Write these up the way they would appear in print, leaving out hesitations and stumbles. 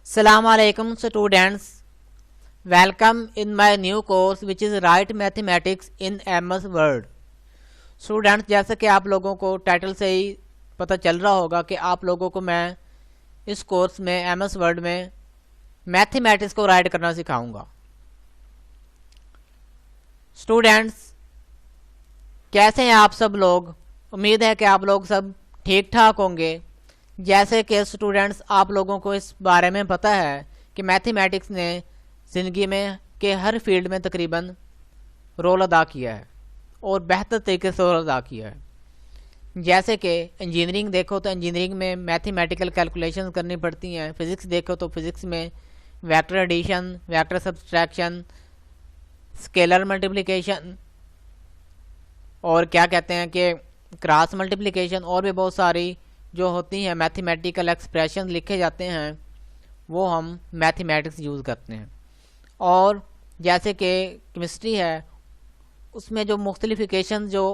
Assalamualaikum students, welcome in my new course which is Write Mathematics in MS Word। Students, जैसे कि आप लोगों को टाइटल से ही पता चल रहा होगा कि आप लोगों को मैं इस कोर्स में MS वर्ड में मैथमेटिक्स को राइट करना सिखाऊंगा। स्टूडेंट्स, कैसे हैं आप सब लोग? उम्मीद है कि आप लोग सब ठीक ठाक होंगे। जैसे कि स्टूडेंट्स, आप लोगों को इस बारे में पता है कि मैथमेटिक्स ने ज़िंदगी में के हर फील्ड में तकरीबन रोल अदा किया है और बेहतर तरीके से रोल अदा किया है। जैसे कि इंजीनियरिंग देखो तो इंजीनियरिंग में मैथमेटिकल कैलकुलेशन करनी पड़ती हैं। फिज़िक्स देखो तो फिज़िक्स में vector addition, vector subtraction, scalar multiplication और क्या कहते हैं कि क्रॉस मल्टीप्लिकेशन और भी बहुत सारी जो होती हैं मैथमेटिकल एक्सप्रेशन लिखे जाते हैं, वो हम मैथमेटिक्स यूज़ करते हैं। और जैसे कि केमिस्ट्री है, उसमें जो मुख्तलिफ इक्वेशन जो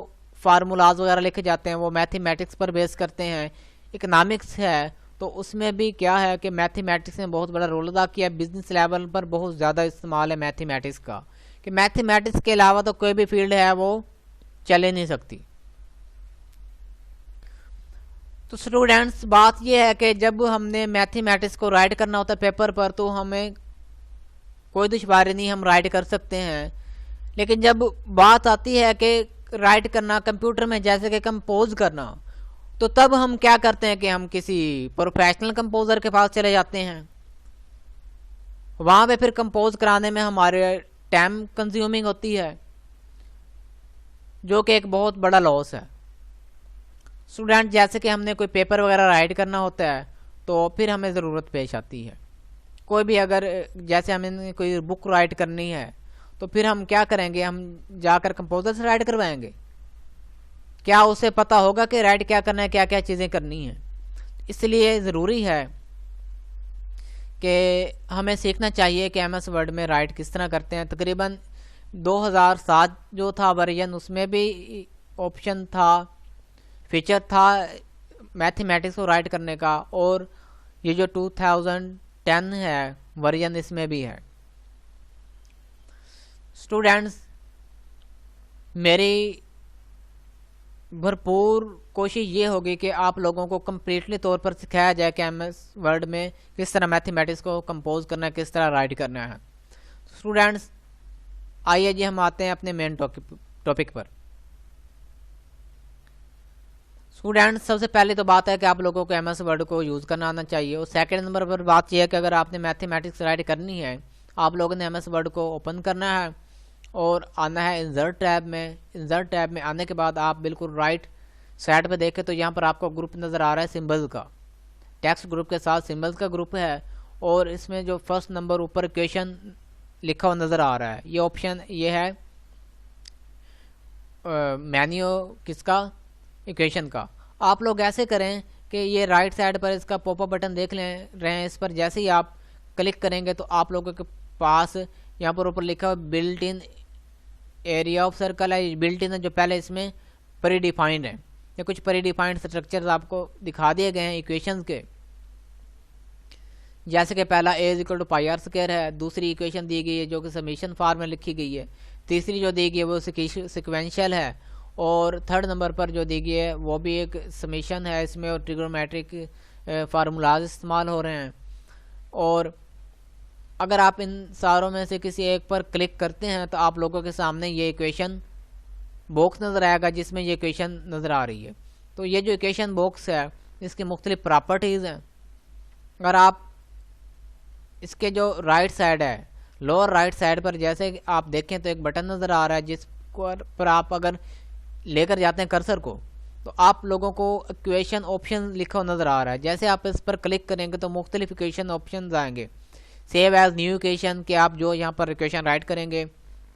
फार्मूलाज वगैरह लिखे जाते हैं वो मैथमेटिक्स पर बेस करते हैं। इकनॉमिक्स है तो उसमें भी क्या है कि मैथमेटिक्स ने बहुत बड़ा रोल अदा किया। बिजनेस लेवल पर बहुत ज़्यादा इस्तेमाल है मैथमेटिक्स का, कि मैथमेटिक्स के अलावा तो कोई भी फील्ड है वो चल ही नहीं सकती। तो स्टूडेंट्स, बात यह है कि जब हमने मैथमेटिक्स को राइट करना होता है पेपर पर तो हमें कोई दुश्वारी नहीं, हम राइट कर सकते हैं। लेकिन जब बात आती है कि राइट करना कंप्यूटर में, जैसे कि कंपोज करना, तो तब हम क्या करते हैं कि हम किसी प्रोफेशनल कंपोजर के पास चले जाते हैं। वहाँ पे फिर कंपोज कराने में हमारे टाइम कंज्यूमिंग होती है, जो कि एक बहुत बड़ा लॉस है। स्टूडेंट, जैसे कि हमने कोई पेपर वगैरह राइट करना होता है तो फिर हमें ज़रूरत पेश आती है। कोई भी अगर जैसे हमें कोई बुक राइट करनी है तो फिर हम क्या करेंगे, हम जाकर कंपोजर से राइट करवाएंगे? क्या उसे पता होगा कि राइट क्या करना है, क्या क्या चीज़ें करनी हैं? इसलिए ज़रूरी है कि हमें सीखना चाहिए कि MS वर्ड में राइट किस तरह करते हैं। तकरीबन 2007 जो था वर्जन, उसमें भी ऑप्शन था, फीचर था मैथमेटिक्स को राइट करने का, और ये जो 2010 है वर्जन, इसमें भी है। स्टूडेंट्स, मेरी भरपूर कोशिश ये होगी कि आप लोगों को कम्प्लीटली तौर पर सिखाया जाए कि MS वर्ड में किस तरह मैथमेटिक्स को कंपोज करना है, किस तरह राइट करना है। स्टूडेंट्स, आइए जी हम आते हैं अपने मेन टॉपिक पर। स्टूडेंट्स, सबसे पहले तो बात है कि आप लोगों को MS वर्ड को यूज़ करना आना चाहिए। और सेकंड नंबर पर बात यह है कि अगर आपने मैथमेटिक्स राइट करनी है, आप लोगों ने MS वर्ड को ओपन करना है और आना है इंसर्ट टैब में। इंसर्ट टैब में आने के बाद आप बिल्कुल राइट साइड पे देखें तो यहाँ पर आपको ग्रुप नज़र आ रहा है सिंबल का, टेक्स्ट ग्रुप के साथ सिंबल्स का ग्रुप है। और इसमें जो फर्स्ट नंबर ऊपर इक्वेशन लिखा हुआ नज़र आ रहा है, ये ऑप्शन ये है मेन्यू किसका, इक्वेशन का। आप लोग ऐसे करें कि ये राइट साइड पर इसका पॉपअप बटन देख लें रहे हैं, इस पर जैसे ही आप क्लिक करेंगे तो आप लोगों के पास यहाँ पर ऊपर लिखा हुआ built in area of circle है। बिल्ट इन है जो पहले इसमें प्री डिफाइंड है, या कुछ प्री डिफाइंड स्ट्रक्चर्स आपको दिखा दिए गए हैं इक्वेशंस के। जैसे कि पहला a equal to pi r square है, दूसरी इक्वेशन दी गई है जो कि समीशन फॉर्म में लिखी गई है, तीसरी जो दी गई है वो सिक्वेंशियल है, और थर्ड नंबर पर जो दी गई है वो भी एक समीशन है इसमें, और ट्रिग्नोमेट्रिक फार्मूलाज इस्तेमाल हो रहे हैं। और अगर आप इन सारों में से किसी एक पर क्लिक करते हैं तो आप लोगों के सामने ये इक्वेशन बॉक्स नज़र आएगा जिसमें ये इक्वेशन नज़र आ रही है। तो ये जो इक्वेशन बॉक्स है इसकी मुख्तलिफ प्रॉपर्टीज़ हैं। अगर आप इसके जो राइट साइड है, लोअर राइट साइड पर जैसे आप देखें तो एक बटन नज़र आ रहा है जिस पर आप अगर लेकर जाते हैं कर्सर को तो आप लोगों को इक्वेशन ऑप्शन लिखा हुआ नज़र आ रहा है। जैसे आप इस पर क्लिक करेंगे तो मुख्तलिफ इक्वेशन ऑप्शन आएंगे। सेव एज न्यू इक्वेशन, कि आप जो यहाँ पर इक्वेशन राइट करेंगे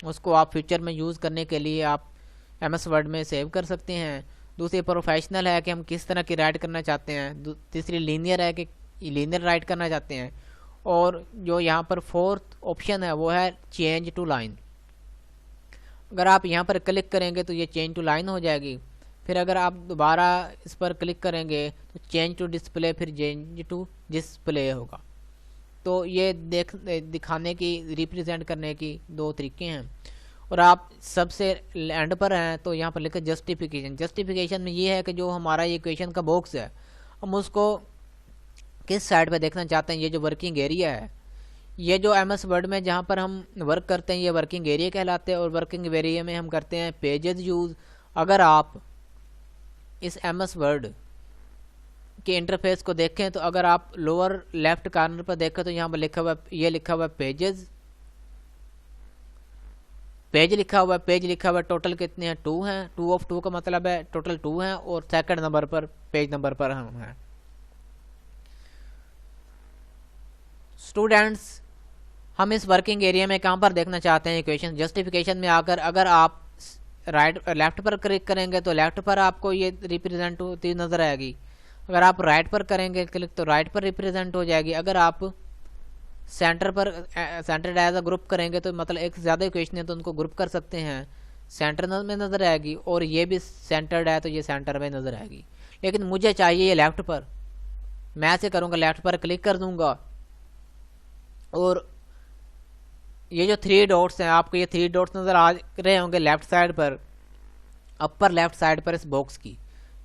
उसको आप फ्यूचर में यूज़ करने के लिए आप MS वर्ड में सेव कर सकते हैं। दूसरी प्रोफेशनल है कि हम किस तरह की राइट करना चाहते हैं। तीसरी लीनियर है कि लीनियर राइट करना चाहते हैं। और जो यहाँ पर फोर्थ ऑप्शन है वो है चेंज टू लाइन। अगर आप यहाँ पर क्लिक करेंगे तो ये चेंज टू लाइन हो जाएगी। फिर अगर आप दोबारा इस पर क्लिक करेंगे तो चेंज टू डिस्प्ले, फिर चेंज टू डिस्प्ले होगा। तो ये दिखाने की, रिप्रेजेंट करने की दो तरीके हैं। और आप सबसे एंड पर हैं तो यहाँ पर लिखा जस्टिफिकेशन। जस्टिफिकेशन में ये है कि जो हमारा ये इक्वेशन का बॉक्स है, हम उसको किस साइड पे देखना चाहते हैं। ये जो वर्किंग एरिया है, ये जो एमएस वर्ड में जहाँ पर हम वर्क करते हैं, ये वर्किंग एरिया कहलाते हैं। और वर्किंग एरिया में हम करते हैं पेजेस यूज़। अगर आप इस एमएस वर्ड के इंटरफेस को देखें तो अगर आप लोअर लेफ्ट कॉर्नर पर देखें तो यहाँ पर लिखा हुआ, ये लिखा हुआ पेजेस, पेज लिखा हुआ है, पेज लिखा हुआ है। टोटल कितने हैं? 2 हैं। 2 ऑफ 2 का मतलब है टोटल 2 हैं। और सेकंड नंबर पर, पेज नंबर पर हम हैं। स्टूडेंट्स, हम इस वर्किंग एरिया में कहाँ पर देखना चाहते हैं इक्वेशन? जस्टिफिकेशन में आकर अगर आप लेफ्ट पर क्लिक करेंगे तो लेफ्ट पर आपको ये रिप्रेजेंट होती नजर आएगी। अगर आप राइट पर करेंगे क्लिक तो राइट पर रिप्रेजेंट हो जाएगी। अगर आप सेंटर पर सेंटर्ड एज अ ग्रुप करेंगे तो मतलब एक से ज़्यादा इक्वेशन है तो उनको ग्रुप कर सकते हैं, सेंटर में नज़र आएगी। और ये भी सेंटर्ड है तो ये सेंटर में नज़र आएगी। लेकिन मुझे चाहिए ये लेफ्ट पर, मैं ऐसे करूँगा, लेफ्ट पर क्लिक कर दूंगा और ये जो 3 डॉट्स हैं, आपको ये 3 डॉट्स नज़र आ रहे होंगे लेफ्ट साइड पर, अपर लेफ्ट साइड पर इस बॉक्स की।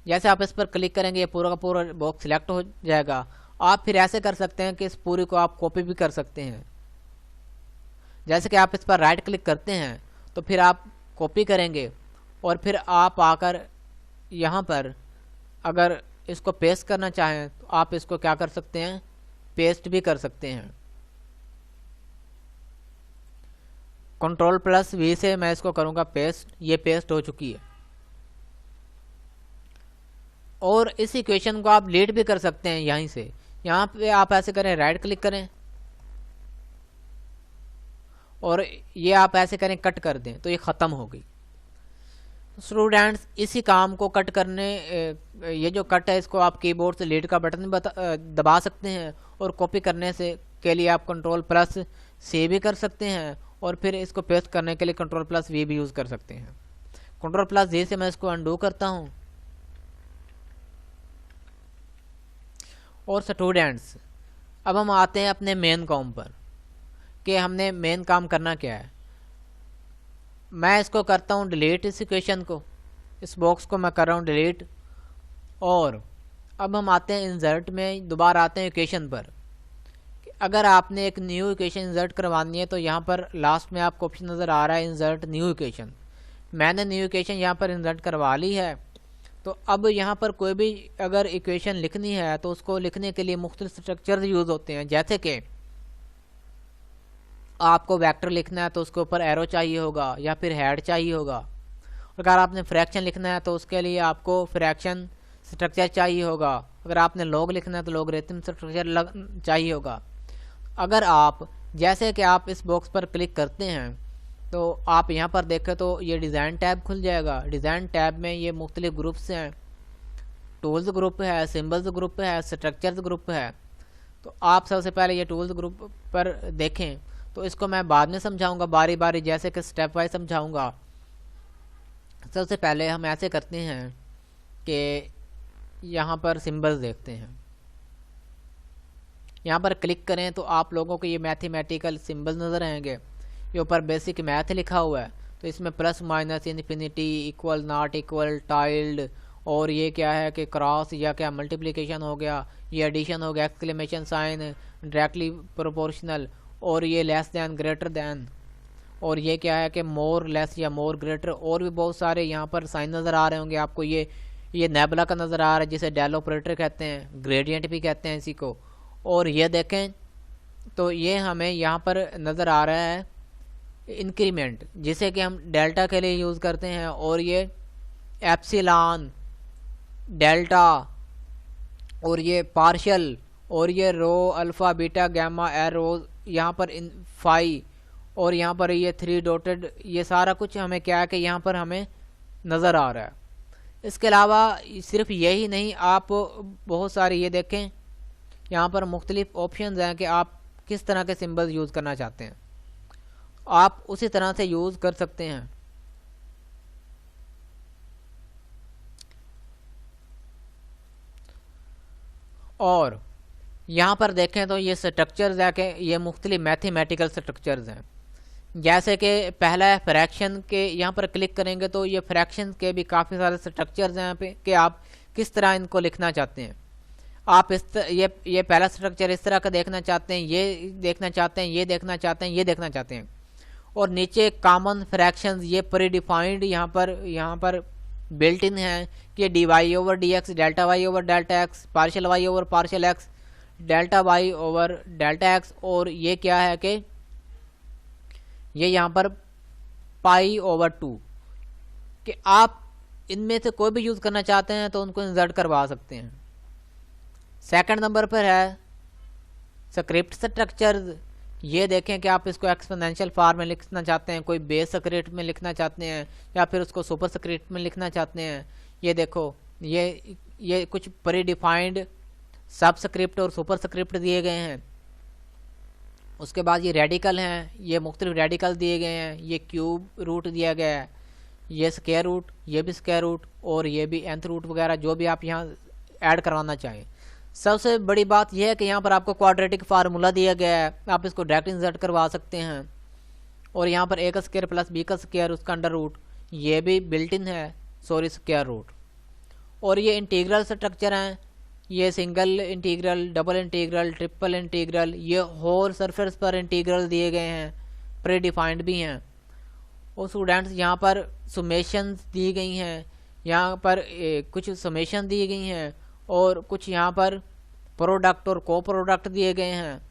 जैसे आप इस पर क्लिक करेंगे ये पूरा का पूरा बॉक्स सिलेक्ट हो जाएगा। आप फिर ऐसे कर सकते हैं कि इस पूरी को आप कॉपी भी कर सकते हैं। जैसे कि आप इस पर राइट क्लिक करते हैं तो फिर आप कॉपी करेंगे और फिर आप आकर यहाँ पर अगर इसको पेस्ट करना चाहें तो आप इसको क्या कर सकते हैं? पेस्ट भी कर सकते हैं। Ctrl+V से मैं इसको करूँगा पेस्ट। ये पेस्ट हो चुकी है। और इस इक्वेशन को आप लीड भी कर सकते हैं यहीं से। यहाँ पे आप ऐसे करें, राइट क्लिक करें और ये आप ऐसे करें, कट कर दें तो ये ख़त्म हो गई। स्टूडेंट्स, इसी काम को कट करने, ये जो कट है इसको आप कीबोर्ड से लीड का बटन दबा सकते हैं। और कॉपी करने से के लिए आप Ctrl+C भी कर सकते हैं। और फिर इसको पेस्ट करने के लिए Ctrl+V भी यूज़ कर सकते हैं। Ctrl+V से मैं इसको अनडू करता हूँ। और स्टूडेंट्स, अब हम आते हैं अपने मेन काम पर कि हमने मेन काम करना क्या है। मैं इसको करता हूँ डिलीट, इस इक्वेशन को, इस बॉक्स को मैं कर रहा हूँ डिलीट। और अब हम आते हैं इंसर्ट में, दोबारा आते हैं इक्वेशन पर। अगर आपने एक न्यू इक्वेशन इंसर्ट करवानी है तो यहाँ पर लास्ट में आपको ऑप्शन नज़र आ रहा है इंसर्ट न्यू इक्वेशन। मैंने न्यू इक्वेशन यहाँ पर इंसर्ट करवा ली है। तो अब यहाँ पर कोई भी अगर इक्वेशन लिखनी है तो उसको लिखने के लिए मुख्तलिफ स्ट्रक्चर यूज़ होते हैं। जैसे कि आपको वेक्टर लिखना है तो उसके ऊपर एरो चाहिए होगा या फिर हेड चाहिए होगा। अगर आपने फ्रैक्शन लिखना है तो उसके लिए आपको फ्रैक्शन स्ट्रक्चर चाहिए होगा। अगर आपने लॉग लिखना है तो लॉगरिथम स्ट्रक्चर चाहिए होगा। अगर आप, जैसे कि आप इस बॉक्स पर क्लिक करते हैं तो आप यहाँ पर देखें तो ये डिज़ाइन टैब खुल जाएगा। डिज़ाइन टैब में ये मुख्तलिफ ग्रुप्स हैं, टूल्स ग्रुप है, सिंबल्स ग्रुप है, स्ट्रक्चर्स ग्रुप है। तो आप सबसे पहले ये टूल्स ग्रुप पर देखें। तो इसको मैं बाद में समझाऊंगा बारी बारी, जैसे कि स्टेप वाइज समझाऊंगा। सबसे पहले हम ऐसे करते हैं कि यहाँ पर सिंबल्स देखते हैं। यहाँ पर क्लिक करें तो आप लोगों को ये मैथमेटिकल सिंबल्स नज़र आएंगे। ये ऊपर बेसिक मैथ लिखा हुआ है तो इसमें plus minus, infinity, equal, not equal, tiled, और ये क्या है कि क्रॉस या क्या मल्टीप्लिकेशन हो गया, ये एडिशन हो गया, एक्सक्लेमेशन साइन, डायरेक्टली प्रोपोर्शनल, और ये लेस दैन, ग्रेटर दैन, और ये क्या है कि मोर लेस या मोर ग्रेटर। और भी बहुत सारे यहाँ पर साइन नज़र आ रहे होंगे आपको। ये नेबुला का नज़र आ रहा है जिसे डेल ऑपरेटर कहते हैं, ग्रेडियंट भी कहते हैं इसी को। और ये देखें तो ये हमें यहाँ पर नज़र आ रहा है इंक्रीमेंट, जिसे कि हम डेल्टा के लिए यूज़ करते हैं। और ये एप्सिलॉन, डेल्टा, और ये पार्शियल, और ये रो, अल्फ़ा, बीटा, गामा, एरो, यहाँ पर इन फाई, और यहाँ पर ये 3 डॉटेड, ये सारा कुछ हमें क्या है कि यहाँ पर हमें नज़र आ रहा है। इसके अलावा सिर्फ यही नहीं, आप बहुत सारे ये देखें यहाँ पर मुख्तलिफ ऑप्शंस हैं कि आप किस तरह के सिंबल्स यूज़ करना चाहते हैं, आप उसी तरह से यूज़ कर सकते हैं। और यहाँ पर देखें तो ये स्ट्रक्चर्स है कि ये मुख्तलिफ मैथमेटिकल स्ट्रक्चर्स हैं। जैसे कि पहला है फ्रैक्शन के, यहाँ पर क्लिक करेंगे तो ये फ्रैक्शन के भी काफ़ी सारे स्ट्रक्चर्स हैं यहाँ पे कि आप किस तरह इनको लिखना चाहते हैं। आप ये पहला स्ट्रक्चर इस तरह का देखना चाहते हैं, ये देखना चाहते हैं, ये देखना चाहते हैं, ये देखना चाहते हैं। और नीचे कॉमन फ्रैक्शंस ये प्री डिफाइंड यहाँ पर बिल्ट इन है कि d y over d x, delta y over delta x, partial y over partial x, delta y over delta x. और ये क्या है कि ये यहाँ पर पाई ओवर 2 कि आप इनमें से कोई भी यूज़ करना चाहते हैं तो उनको इंसर्ट करवा सकते हैं। सेकंड नंबर पर है स्क्रिप्ट स्ट्रक्चर्स। ये देखें कि आप इसको एक्सपोनेंशियल फॉर्म में लिखना चाहते हैं, कोई बेस स्क्रिप्ट में लिखना चाहते हैं, या फिर उसको सुपर स्क्रिप्ट में लिखना चाहते हैं। ये देखो ये कुछ प्री डिफाइंड सब स्क्रिप्ट और सुपर स्क्रिप्ट दिए गए हैं। उसके बाद ये रेडिकल हैं, ये मुख्तलिफ रेडिकल दिए गए हैं। ये क्यूब रूट दिया गया है, ये स्क्वायर रूट, ये भी स्क्वायर रूट, और ये भी nth रूट वगैरह जो भी आप यहाँ ऐड करवाना चाहें। सबसे बड़ी बात यह है कि यहाँ पर आपको क्वाड्रेटिक फार्मूला दिया गया है, आप इसको डायरेक्ट इंसर्ट करवा सकते हैं। और यहाँ पर a का स्क्वायर प्लस b का स्क्वायर उसका अंडर रूट, ये भी बिल्ट इन है, सॉरी स्क्वायर रूट। और ये इंटीग्रल स्ट्रक्चर हैं, ये single integral, double integral, triple integral, ये होल सरफेस पर इंटीग्रल दिए गए हैं, प्री डिफाइंड भी हैं। और स्टूडेंट्स यहाँ पर सुमेशन दी गई हैं, यहाँ पर कुछ समेशन दी गई हैं, और कुछ यहाँ पर प्रोडक्ट और को प्रोडक्ट दिए गए हैं।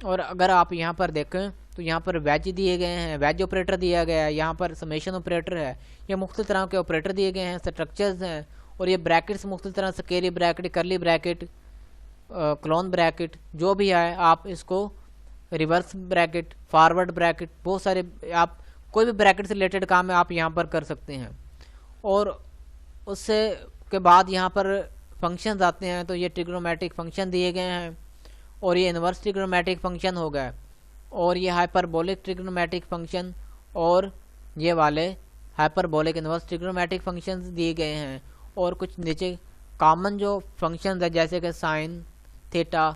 और अगर आप यहाँ पर देखें तो यहाँ पर वेज दिए गए हैं, वेज ऑपरेटर दिया गया है, यहाँ पर समेशन ऑपरेटर है, ये मुख्तलिफ तरह के ऑपरेटर दिए गए हैं, स्ट्रक्चर्स हैं। और ये ब्रैकेट्स मुख्तलिफ तरह से, कैरी ब्रैकेट, करली ब्रैकेट, क्लोन ब्रैकेट, जो भी है आप इसको रिवर्स ब्रैकेट, फॉरवर्ड ब्रैकेट, बहुत सारे आप कोई भी ब्रैकेट से रिलेटेड काम है आप यहाँ पर कर सकते हैं। और उससे के बाद यहाँ पर फंक्शंस आते हैं, तो ये ट्रिग्नोमेट्रिक फंक्शन दिए गए हैं, और ये इन्वर्स ट्रिग्नोमेट्रिक फंक्शन हो गया, और ये हाइपरबोलिक ट्रिग्नोमेट्रिक फंक्शन, और ये वाले हाइपरबोलिक इन्वर्स ट्रिग्नोमेट्रिक फंक्शंस दिए गए हैं। और कुछ नीचे कॉमन जो फंक्शंस है जैसे कि साइन थीटा,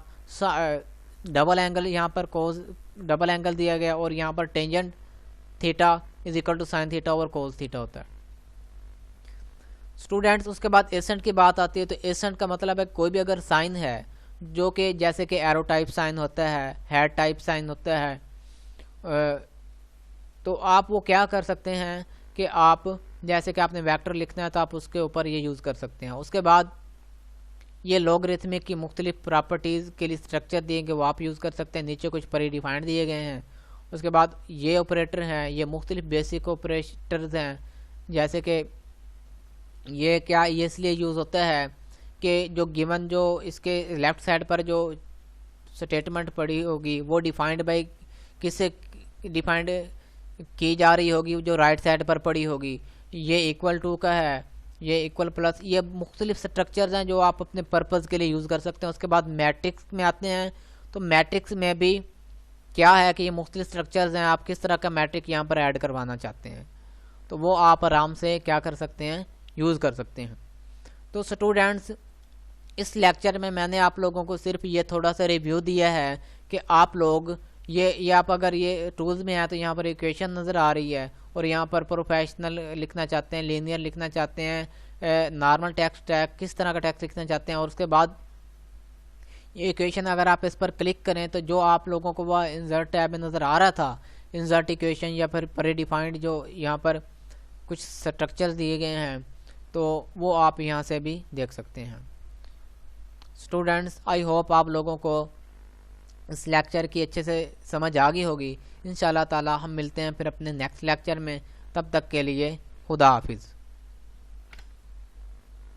डबल एंगल, यहाँ पर कोस डबल एंगल दिया गया, और यहाँ पर tangent theta is equal to sine theta over cos theta होता है। स्टूडेंट्स उसके बाद एसेंट की बात आती है, तो एसेंट का मतलब है कोई भी अगर साइन है जो कि जैसे कि एरो टाइप साइन होता है, हेड टाइप साइन होता है, तो आप वो क्या कर सकते हैं कि आप जैसे कि आपने वेक्टर लिखना है तो आप उसके ऊपर ये यूज़ कर सकते हैं। उसके बाद ये लॉगरिथमिक की मुख्तलिफ प्रॉपर्टीज़ के लिए स्ट्रक्चर दिए गए वो आप यूज़ कर सकते हैं, नीचे कुछ प्री डिफाइंड दिए गए हैं। उसके बाद ये ऑपरेटर हैं, ये मुख्तलिफ बेसिक ऑपरेटर्स हैं, जैसे कि ये क्या ये इसलिए यूज़ होता है कि जो गिवन जो इसके लेफ़्ट साइड पर जो स्टेटमेंट पड़ी होगी वो डिफाइंड बाई किससे डिफाइंड की जा रही होगी, जो राइट साइड पर पड़ी होगी। ये इक्वल टू का है, ये इक्वल प्लस, ये मुख्तलिफ स्ट्रक्चर्स हैं जो आप अपने पर्पज़ के लिए यूज़ कर सकते हैं। उसके बाद मैट्रिक्स में आते हैं, तो मैट्रिक्स में भी क्या है कि ये मुख्तलिफ स्ट्रक्चर्स हैं, आप किस तरह का मैट्रिक यहाँ पर ऐड करवाना चाहते हैं तो वो आप आराम से क्या कर सकते हैं, यूज़ कर सकते हैं। तो स्टूडेंट्स इस लेक्चर में मैंने आप लोगों को सिर्फ ये थोड़ा सा रिव्यू दिया है कि आप लोग ये आप अगर ये टूल्स में है तो यहाँ पर इक्वेशन नज़र आ रही है, और यहाँ पर प्रोफेशनल लिखना चाहते हैं, लीनियर लिखना चाहते हैं, नॉर्मल टेक्स्ट है, किस तरह का टेक्स्ट लिखना चाहते हैं। और उसके बाद ये इक्वेशन अगर आप इस पर क्लिक करें तो जो आप लोगों को वह इंसर्ट टैब में नज़र आ रहा था, इंसर्ट इक्वेशन या फिर प्री डिफाइंड जो यहाँ पर कुछ स्ट्रक्चर्स दिए गए हैं, तो वो आप यहाँ से भी देख सकते हैं। स्टूडेंट्स आई होप आप लोगों को इस लेक्चर की अच्छे से समझ आ गई होगी। इंशाल्लाह ताला हम मिलते हैं फिर अपने नेक्स्ट लेक्चर में, तब तक के लिए खुदा हाफिज़।